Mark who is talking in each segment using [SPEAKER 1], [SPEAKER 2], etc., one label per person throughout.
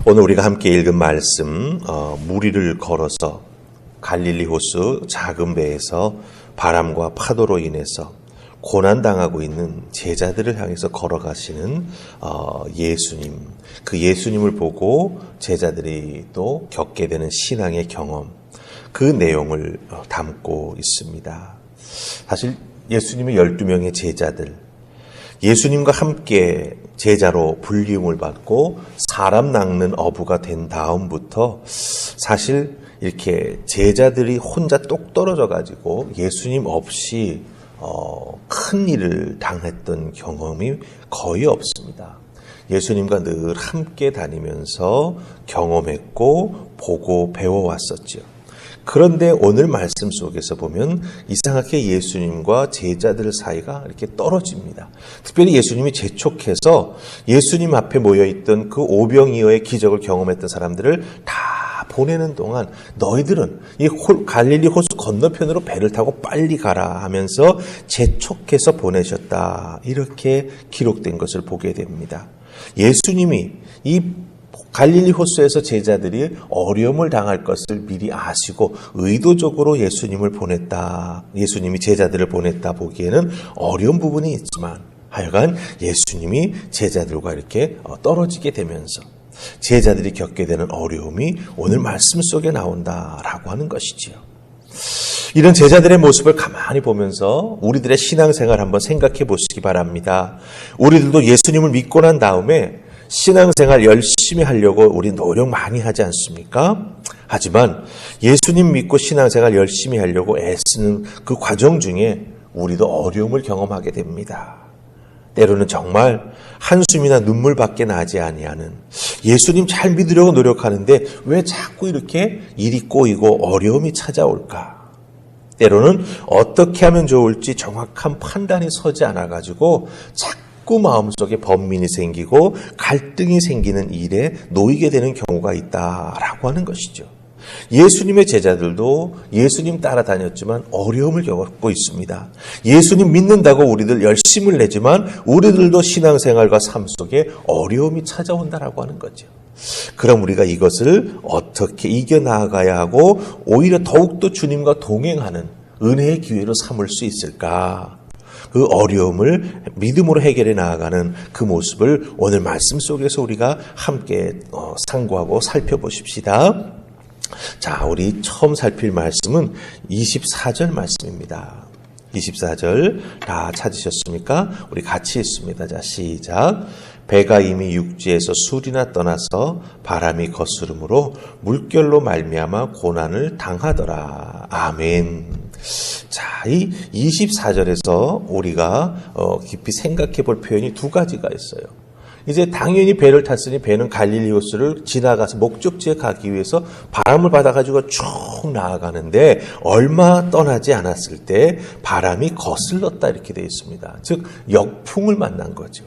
[SPEAKER 1] 오늘 우리가 함께 읽은 말씀, 무리를 걸어서 갈릴리 호수 작은 배에서 바람과 파도로 인해서 고난당하고 있는 제자들을 향해서 걸어가시는 예수님, 그 예수님을 보고 제자들이 또 겪게 되는 신앙의 경험, 그 내용을 담고 있습니다. 사실 예수님의 12명의 제자들, 예수님과 함께 제자로 불림을 받고 사람 낚는 어부가 된 다음부터 사실 이렇게 제자들이 혼자 똑 떨어져 가지고 예수님 없이 큰 일을 당했던 경험이 거의 없습니다. 예수님과 늘 함께 다니면서 경험했고 보고 배워왔었죠. 그런데 오늘 말씀 속에서 보면 이상하게 예수님과 제자들 사이가 이렇게 떨어집니다. 특별히 예수님이 재촉해서 예수님 앞에 모여있던 그 오병이어의 기적을 경험했던 사람들을 다 보내는 동안 너희들은 이 갈릴리 호수 건너편으로 배를 타고 빨리 가라 하면서 재촉해서 보내셨다. 이렇게 기록된 것을 보게 됩니다. 예수님이 이 갈릴리 호수에서 제자들이 어려움을 당할 것을 미리 아시고 의도적으로 예수님을 보냈다. 예수님이 제자들을 보냈다 보기에는 어려운 부분이 있지만 하여간 예수님이 제자들과 이렇게 떨어지게 되면서 제자들이 겪게 되는 어려움이 오늘 말씀 속에 나온다라고 하는 것이지요. 이런 제자들의 모습을 가만히 보면서 우리들의 신앙생활 한번 생각해 보시기 바랍니다. 우리들도 예수님을 믿고 난 다음에 신앙생활 열심히 하려고 우리 노력 많이 하지 않습니까? 하지만 예수님 믿고 신앙생활 열심히 하려고 애쓰는 그 과정 중에 우리도 어려움을 경험하게 됩니다. 때로는 정말 한숨이나 눈물밖에 나지 아니하는, 예수님 잘 믿으려고 노력하는데 왜 자꾸 이렇게 일이 꼬이고 어려움이 찾아올까? 때로는 어떻게 하면 좋을지 정확한 판단이 서지 않아가지고 자꾸 마음속에 번민이 생기고 갈등이 생기는 일에 놓이게 되는 경우가 있다라고 하는 것이죠. 예수님의 제자들도 예수님 따라다녔지만 어려움을 겪고 있습니다. 예수님 믿는다고 우리들 열심을 내지만 우리들도 신앙생활과 삶 속에 어려움이 찾아온다라고 하는 거죠. 그럼 우리가 이것을 어떻게 이겨나가야 하고 오히려 더욱더 주님과 동행하는 은혜의 기회로 삼을 수 있을까? 그 어려움을 믿음으로 해결해 나아가는 그 모습을 오늘 말씀 속에서 우리가 함께 상고하고 살펴보십시다. 자, 우리 처음 살필 말씀은 24절 말씀입니다. 24절 다 찾으셨습니까? 우리 같이 읽습니다. 자, 시작. 배가 이미 육지에서 술이나 떠나서 바람이 거스름으로 물결로 말미암아 고난을 당하더라. 아멘. 자, 이 24절에서 우리가 깊이 생각해 볼 표현이 두 가지가 있어요. 이제 당연히 배를 탔으니 배는 갈릴리 호수를 지나가서 목적지에 가기 위해서 바람을 받아가지고 쭉 나아가는데 얼마 떠나지 않았을 때 바람이 거슬렀다 이렇게 되어 있습니다. 즉 역풍을 만난 거죠.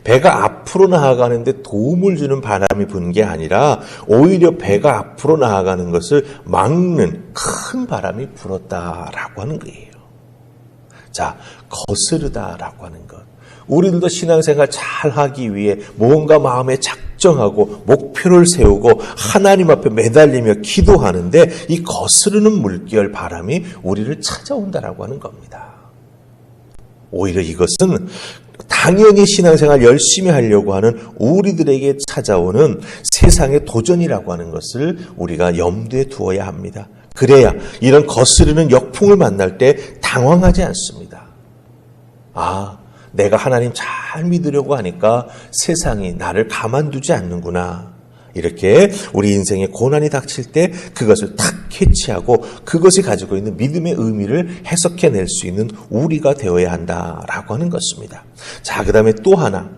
[SPEAKER 1] 배가 앞으로 나아가는데 도움을 주는 바람이 부는 게 아니라 오히려 배가 앞으로 나아가는 것을 막는 큰 바람이 불었다라고 하는 거예요. 자, 거스르다라고 하는 것. 우리들도 신앙생활 잘 하기 위해 뭔가 마음에 작정하고 목표를 세우고 하나님 앞에 매달리며 기도하는데 이 거스르는 물결 바람이 우리를 찾아온다라고 하는 겁니다. 오히려 이것은 당연히 신앙생활 열심히 하려고 하는 우리들에게 찾아오는 세상의 도전이라고 하는 것을 우리가 염두에 두어야 합니다. 그래야 이런 거스르는 역풍을 만날 때 당황하지 않습니다. 내가 하나님 잘 믿으려고 하니까 세상이 나를 가만두지 않는구나. 이렇게 우리 인생에 고난이 닥칠 때 그것을 탁 캐치하고 그것이 가지고 있는 믿음의 의미를 해석해낼 수 있는 우리가 되어야 한다라고 하는 것입니다. 자, 그 다음에 또 하나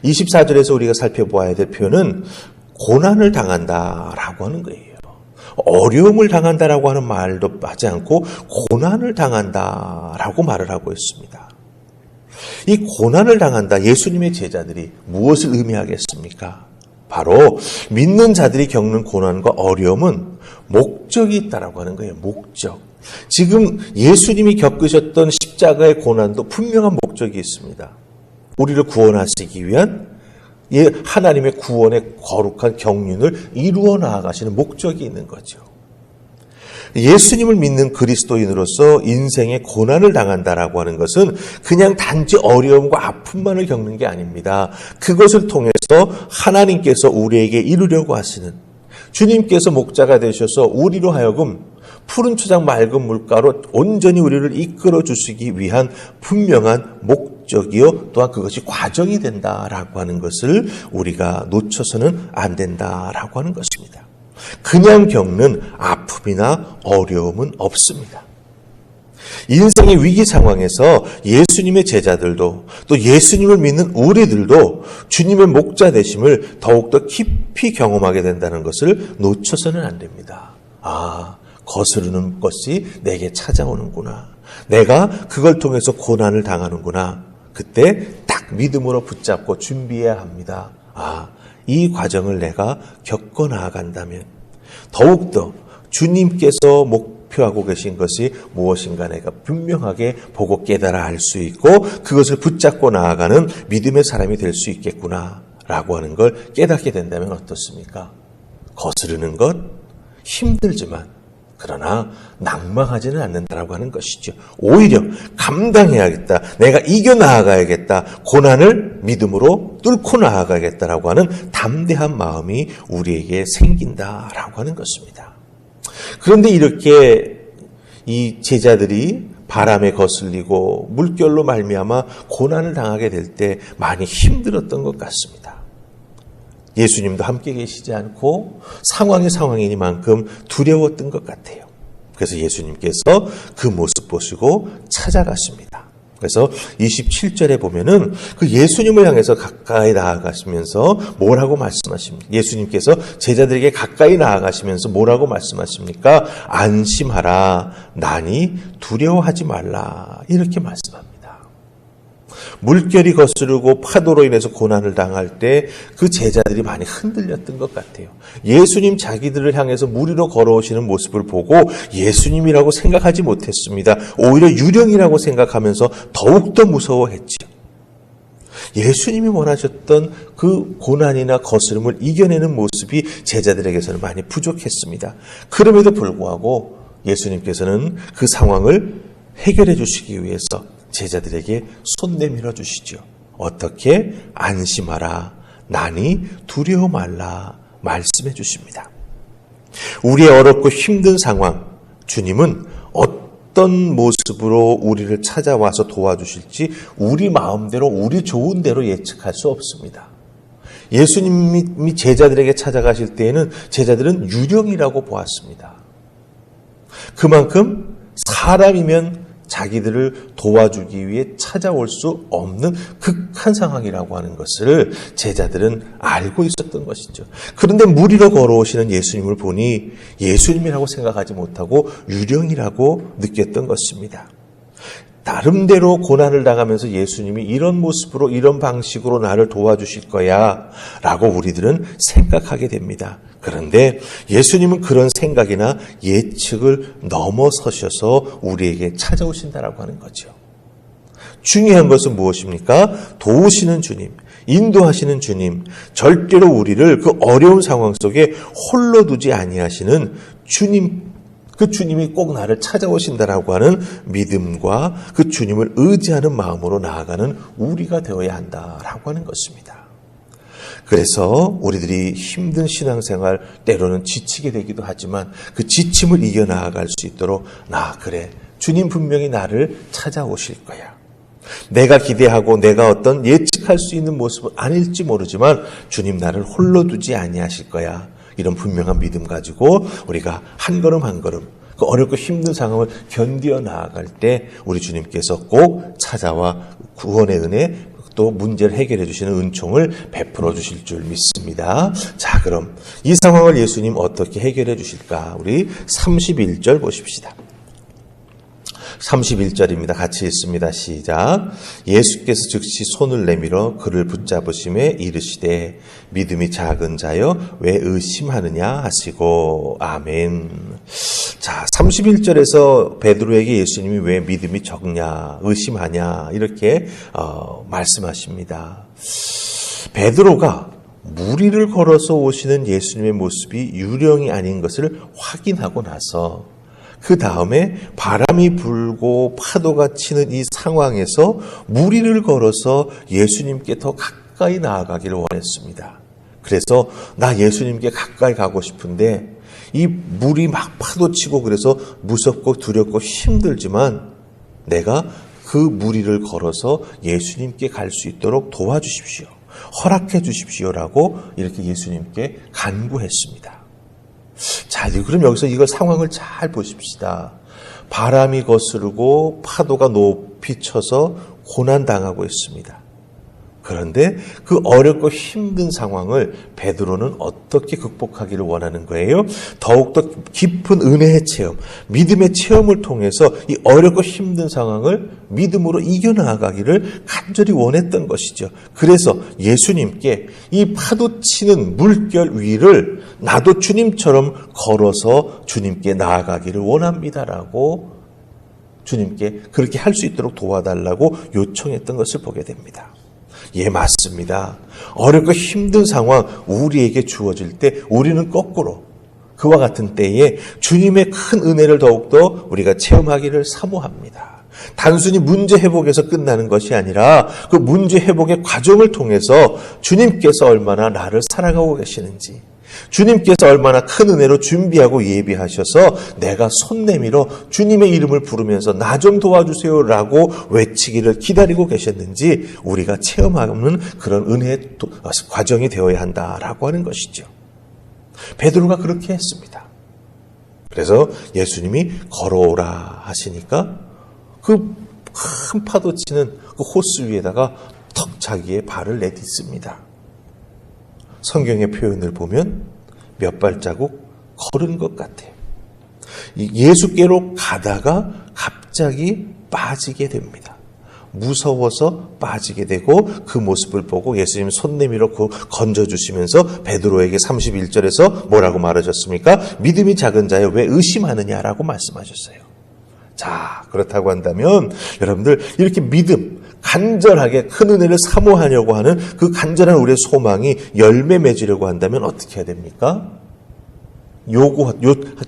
[SPEAKER 1] 24절에서 우리가 살펴보아야 될 표현은 고난을 당한다라고 하는 거예요. 어려움을 당한다라고 하는 말도 하지 않고 고난을 당한다라고 말을 하고 있습니다. 이 고난을 당한다, 예수님의 제자들이 무엇을 의미하겠습니까? 바로 믿는 자들이 겪는 고난과 어려움은 목적이 있다라고 하는 거예요. 목적. 지금 예수님이 겪으셨던 십자가의 고난도 분명한 목적이 있습니다. 우리를 구원하시기 위한 하나님의 구원의 거룩한 경륜을 이루어 나아가시는 목적이 있는 거죠. 예수님을 믿는 그리스도인으로서 인생의 고난을 당한다라고 하는 것은 그냥 단지 어려움과 아픔만을 겪는 게 아닙니다. 그것을 통해서 하나님께서 우리에게 이루려고 하시는, 주님께서 목자가 되셔서 우리로 하여금 푸른 초장 맑은 물가로 온전히 우리를 이끌어 주시기 위한 분명한 목적이요, 또한 그것이 과정이 된다라고 하는 것을 우리가 놓쳐서는 안 된다라고 하는 것입니다. 그냥 겪는 아픔이나 어려움은 없습니다. 인생의 위기 상황에서 예수님의 제자들도 또 예수님을 믿는 우리들도 주님의 목자 되심을 더욱더 깊이 경험하게 된다는 것을 놓쳐서는 안 됩니다. 거스르는 것이 내게 찾아오는구나. 내가 그걸 통해서 고난을 당하는구나. 그때 딱 믿음으로 붙잡고 준비해야 합니다. 이 과정을 내가 겪어 나아간다면 더욱더 주님께서 목표하고 계신 것이 무엇인가 내가 분명하게 보고 깨달아 알 수 있고 그것을 붙잡고 나아가는 믿음의 사람이 될 수 있겠구나 라고 하는 걸 깨닫게 된다면 어떻습니까? 거스르는 것 힘들지만 그러나 낭망하지는 않는다라고 하는 것이죠. 오히려 감당해야겠다. 내가 이겨나가야겠다. 고난을 믿음으로 뚫고 나아가겠다라고 하는 담대한 마음이 우리에게 생긴다라고 하는 것입니다. 그런데 이렇게 이 제자들이 바람에 거슬리고 물결로 말미암아 고난을 당하게 될 때 많이 힘들었던 것 같습니다. 예수님도 함께 계시지 않고 상황이 상황이니만큼 두려웠던 것 같아요. 그래서 예수님께서 그 모습 보시고 찾아가십니다. 그래서 27절에 보면은 그 예수님을 향해서 가까이 나아가시면서 뭐라고 말씀하십니까? 예수님께서 제자들에게 가까이 나아가시면서 뭐라고 말씀하십니까? 안심하라, 나니 두려워하지 말라, 이렇게 말씀합니다. 물결이 거스르고 파도로 인해서 고난을 당할 때 그 제자들이 많이 흔들렸던 것 같아요. 예수님 자기들을 향해서 물 위로 걸어오시는 모습을 보고 예수님이라고 생각하지 못했습니다. 오히려 유령이라고 생각하면서 더욱더 무서워했죠. 예수님이 원하셨던 그 고난이나 거스름을 이겨내는 모습이 제자들에게서는 많이 부족했습니다. 그럼에도 불구하고 예수님께서는 그 상황을 해결해 주시기 위해서 제자들에게 손 내밀어 주시죠. 어떻게? 안심하라, 나니 두려워 말라 말씀해 주십니다. 우리의 어렵고 힘든 상황, 주님은 어떤 모습으로 우리를 찾아와서 도와주실지 우리 마음대로 우리 좋은 대로 예측할 수 없습니다. 예수님이 제자들에게 찾아가실 때에는 제자들은 유령이라고 보았습니다. 그만큼 사람이면 자기들을 도와주기 위해 찾아올 수 없는 극한 상황이라고 하는 것을 제자들은 알고 있었던 것이죠. 그런데 물 위로 걸어오시는 예수님을 보니 예수님이라고 생각하지 못하고 유령이라고 느꼈던 것입니다. 나름대로 고난을 당하면서 예수님이 이런 모습으로 이런 방식으로 나를 도와주실 거야 라고 우리들은 생각하게 됩니다. 그런데 예수님은 그런 생각이나 예측을 넘어서셔서 우리에게 찾아오신다라고 하는 거죠. 중요한 것은 무엇입니까? 도우시는 주님, 인도하시는 주님, 절대로 우리를 그 어려운 상황 속에 홀로 두지 아니하시는 주님, 그 주님이 꼭 나를 찾아오신다라고 하는 믿음과 그 주님을 의지하는 마음으로 나아가는 우리가 되어야 한다라고 하는 것입니다. 그래서 우리들이 힘든 신앙생활 때로는 지치게 되기도 하지만 그 지침을 이겨나아갈 수 있도록 그래, 주님 분명히 나를 찾아오실 거야. 내가 기대하고 내가 어떤 예측할 수 있는 모습은 아닐지 모르지만 주님 나를 홀로 두지 아니하실 거야. 이런 분명한 믿음 가지고 우리가 한 걸음 한 걸음 그 어렵고 힘든 상황을 견디어 나아갈 때 우리 주님께서 꼭 찾아와 구원의 은혜 또 문제를 해결해 주시는 은총을 베풀어 주실 줄 믿습니다. 자, 그럼 이 상황을 예수님 어떻게 해결해 주실까? 우리 31절 보십시다. 31절입니다. 같이 읽습니다. 시작. 예수께서 즉시 손을 내밀어 그를 붙잡으심에 이르시되 믿음이 작은 자여 왜 의심하느냐 하시고 아멘. 자, 31절에서 베드로에게 예수님이 왜 믿음이 적냐 의심하냐 이렇게 말씀하십니다. 베드로가 무리를 걸어서 오시는 예수님의 모습이 유령이 아닌 것을 확인하고 나서 그 다음에 바람이 불고 파도가 치는 이 상황에서 무리를 걸어서 예수님께 더 가까이 나아가기를 원했습니다. 그래서 나 예수님께 가까이 가고 싶은데 이 물이 막 파도치고 그래서 무섭고 두렵고 힘들지만 내가 그 무리를 걸어서 예수님께 갈 수 있도록 도와주십시오. 허락해 주십시오라고 이렇게 예수님께 간구했습니다. 자, 그럼 여기서 이걸 상황을 잘 보십시다. 바람이 거스르고 파도가 높이 쳐서 고난당하고 있습니다. 그런데 그 어렵고 힘든 상황을 베드로는 어떻게 극복하기를 원하는 거예요? 더욱더 깊은 은혜의 체험, 믿음의 체험을 통해서 이 어렵고 힘든 상황을 믿음으로 이겨나가기를 간절히 원했던 것이죠. 그래서 예수님께 이 파도치는 물결 위를 나도 주님처럼 걸어서 주님께 나아가기를 원합니다라고 주님께 그렇게 할 수 있도록 도와달라고 요청했던 것을 보게 됩니다. 예, 맞습니다. 어렵고 힘든 상황 우리에게 주어질 때 우리는 거꾸로 그와 같은 때에 주님의 큰 은혜를 더욱더 우리가 체험하기를 사모합니다. 단순히 문제 회복에서 끝나는 것이 아니라 그 문제 회복의 과정을 통해서 주님께서 얼마나 나를 사랑하고 계시는지, 주님께서 얼마나 큰 은혜로 준비하고 예비하셔서 내가 손 내밀어 주님의 이름을 부르면서 나 좀 도와주세요라고 외치기를 기다리고 계셨는지 우리가 체험하는 그런 은혜의 과정이 되어야 한다라고 하는 것이죠. 베드로가 그렇게 했습니다. 그래서 예수님이 걸어오라 하시니까 그 큰 파도 치는 그 호수 위에다가 턱 자기의 발을 내딛습니다. 성경의 표현을 보면 몇 발자국 걸은 것 같아요. 예수께로 가다가 갑자기 빠지게 됩니다. 무서워서 빠지게 되고 그 모습을 보고 예수님 손 내밀어 건져주시면서 베드로에게 31절에서 뭐라고 말하셨습니까? 믿음이 작은 자여 왜 의심하느냐라고 말씀하셨어요. 자, 그렇다고 한다면 여러분들 이렇게 믿음, 간절하게 큰 은혜를 사모하려고 하는 그 간절한 우리의 소망이 열매 맺으려고 한다면 어떻게 해야 됩니까?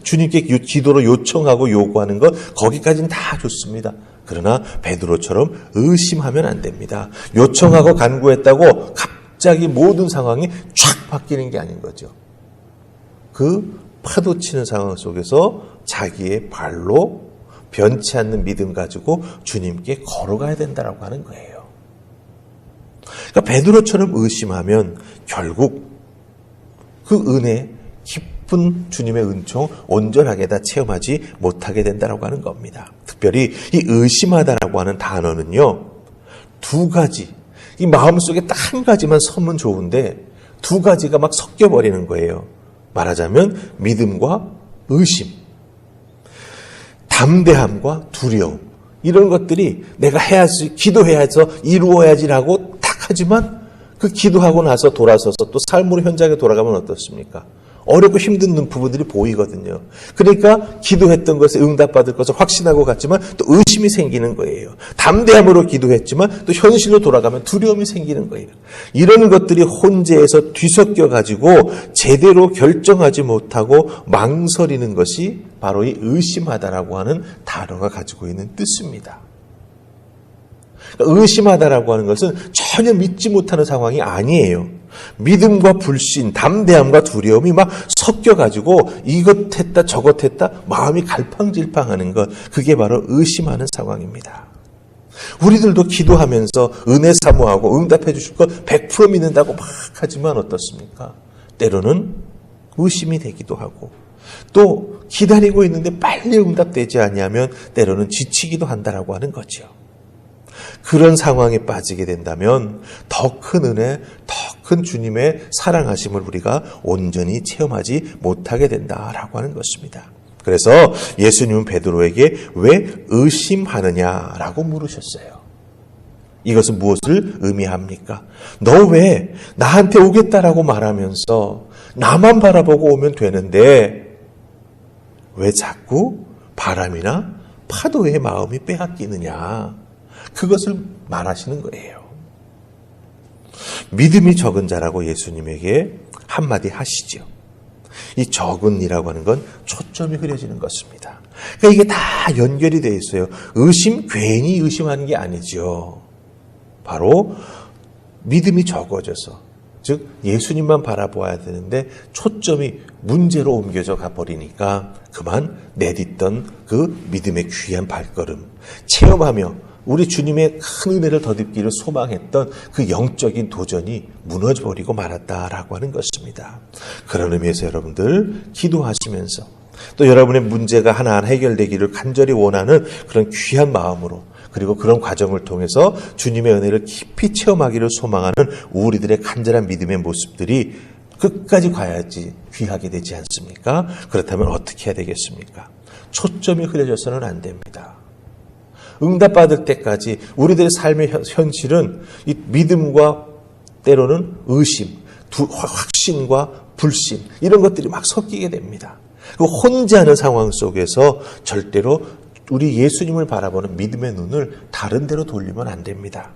[SPEAKER 1] 주님께 기도로 요청하고 요구하는 것 거기까지는 다 좋습니다. 그러나 베드로처럼 의심하면 안 됩니다. 요청하고 간구했다고 갑자기 모든 상황이 촥 바뀌는 게 아닌 거죠. 그 파도치는 상황 속에서 자기의 발로 변치 않는 믿음 가지고 주님께 걸어가야 된다라고 하는 거예요. 그러니까 베드로처럼 의심하면 결국 그 은혜, 깊은 주님의 은총 온전하게 다 체험하지 못하게 된다라고 하는 겁니다. 특별히 이 의심하다라고 하는 단어는요, 두 가지, 이 마음속에 딱 한 가지만 서면 좋은데 두 가지가 막 섞여버리는 거예요. 말하자면 믿음과 의심, 담대함과 두려움, 이런 것들이 내가 해야지, 기도해야지, 이루어야지라고 딱 하지만 그 기도하고 나서 돌아서서 또 삶으로 현장에 돌아가면 어떻습니까? 어렵고 힘든 부분들이 보이거든요. 그러니까 기도했던 것에 응답받을 것을 확신하고 갔지만 또 의심이 생기는 거예요. 담대함으로 기도했지만 또 현실로 돌아가면 두려움이 생기는 거예요. 이런 것들이 혼재해서 뒤섞여 가지고 제대로 결정하지 못하고 망설이는 것이 바로 이 의심하다라고 하는 단어가 가지고 있는 뜻입니다. 의심하다라고 하는 것은 전혀 믿지 못하는 상황이 아니에요. 믿음과 불신, 담대함과 두려움이 막 섞여가지고 이것 했다 저것 했다 마음이 갈팡질팡하는 것, 그게 바로 의심하는 상황입니다. 우리들도 기도하면서 은혜 사모하고 응답해 주실 것 100% 믿는다고 막 하지만 어떻습니까? 때로는 의심이 되기도 하고 또 기다리고 있는데 빨리 응답되지 아니하면 때로는 지치기도 한다라고 하는 거죠. 그런 상황에 빠지게 된다면 더 큰 은혜, 더 큰 주님의 사랑하심을 우리가 온전히 체험하지 못하게 된다라고 하는 것입니다. 그래서 예수님은 베드로에게 왜 의심하느냐라고 물으셨어요. 이것은 무엇을 의미합니까? 너 왜 나한테 오겠다라고 말하면서 나만 바라보고 오면 되는데 왜 자꾸 바람이나 파도의 마음이 빼앗기느냐? 그것을 말하시는 거예요. 믿음이 적은 자라고 예수님에게 한마디 하시죠. 이 적은이라고 하는 건 초점이 흐려지는 것입니다. 그러니까 이게 다 연결이 되어 있어요. 의심, 괜히 의심하는 게 아니죠. 바로 믿음이 적어져서, 즉 예수님만 바라보아야 되는데 초점이 문제로 옮겨져 가버리니까 그만 내딛던 그 믿음의 귀한 발걸음, 체험하며 우리 주님의 큰 은혜를 덧입기를 소망했던 그 영적인 도전이 무너져버리고 말았다라고 하는 것입니다. 그런 의미에서 여러분들 기도하시면서 또 여러분의 문제가 하나하나 해결되기를 간절히 원하는 그런 귀한 마음으로, 그리고 그런 과정을 통해서 주님의 은혜를 깊이 체험하기를 소망하는 우리들의 간절한 믿음의 모습들이 끝까지 가야지 귀하게 되지 않습니까? 그렇다면 어떻게 해야 되겠습니까? 초점이 흐려져서는 안 됩니다. 응답받을 때까지 우리들의 삶의 현실은 이 믿음과 때로는 의심, 확신과 불신, 이런 것들이 막 섞이게 됩니다. 그 혼자하는 상황 속에서 절대로 우리 예수님을 바라보는 믿음의 눈을 다른 데로 돌리면 안 됩니다.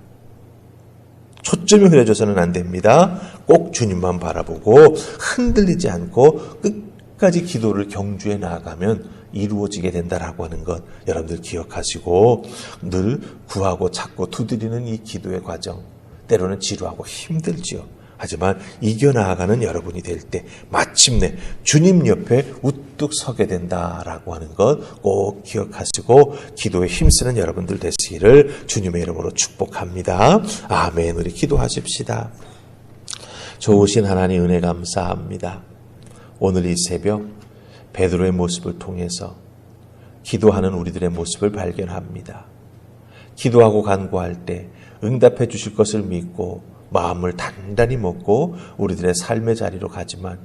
[SPEAKER 1] 초점이 흐려져서는 안 됩니다. 꼭 주님만 바라보고 흔들리지 않고 끝까지 기도를 경주해 나아가면 이루어지게 된다라고 하는 것 여러분들 기억하시고, 늘 구하고 찾고 두드리는 이 기도의 과정, 때로는 지루하고 힘들지요. 하지만 이겨나가는 여러분이 될 때 마침내 주님 옆에 우뚝 서게 된다라고 하는 것 꼭 기억하시고 기도에 힘쓰는 여러분들 되시기를 주님의 이름으로 축복합니다. 아멘. 우리 기도하십시다. 좋으신 하나님 은혜 감사합니다. 오늘 이 새벽 베드로의 모습을 통해서 기도하는 우리들의 모습을 발견합니다. 기도하고 간구할 때 응답해 주실 것을 믿고 마음을 단단히 먹고 우리들의 삶의 자리로 가지만,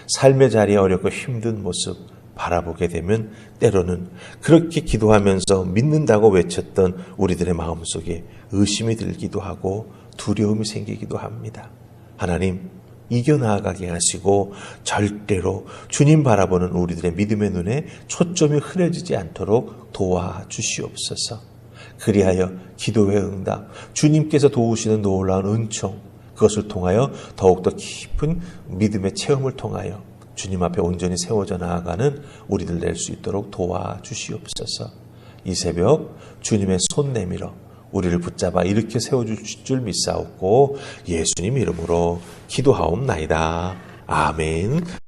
[SPEAKER 1] 삶의 자리에 어렵고 힘든 모습 바라보게 되면 때로는 그렇게 기도하면서 믿는다고 외쳤던 우리들의 마음속에 의심이 들기도 하고 두려움이 생기기도 합니다. 하나님, 이겨나가게 하시고 절대로 주님 바라보는 우리들의 믿음의 눈에 초점이 흐려지지 않도록 도와주시옵소서. 그리하여 기도의 응답, 주님께서 도우시는 놀라운 은총, 그것을 통하여 더욱더 깊은 믿음의 체험을 통하여 주님 앞에 온전히 세워져 나아가는 우리들 될 수 있도록 도와주시옵소서. 이 새벽 주님의 손 내밀어 우리를 붙잡아 일으켜 세워주실 줄 믿사옵고 예수님 이름으로 기도하옵나이다. 아멘.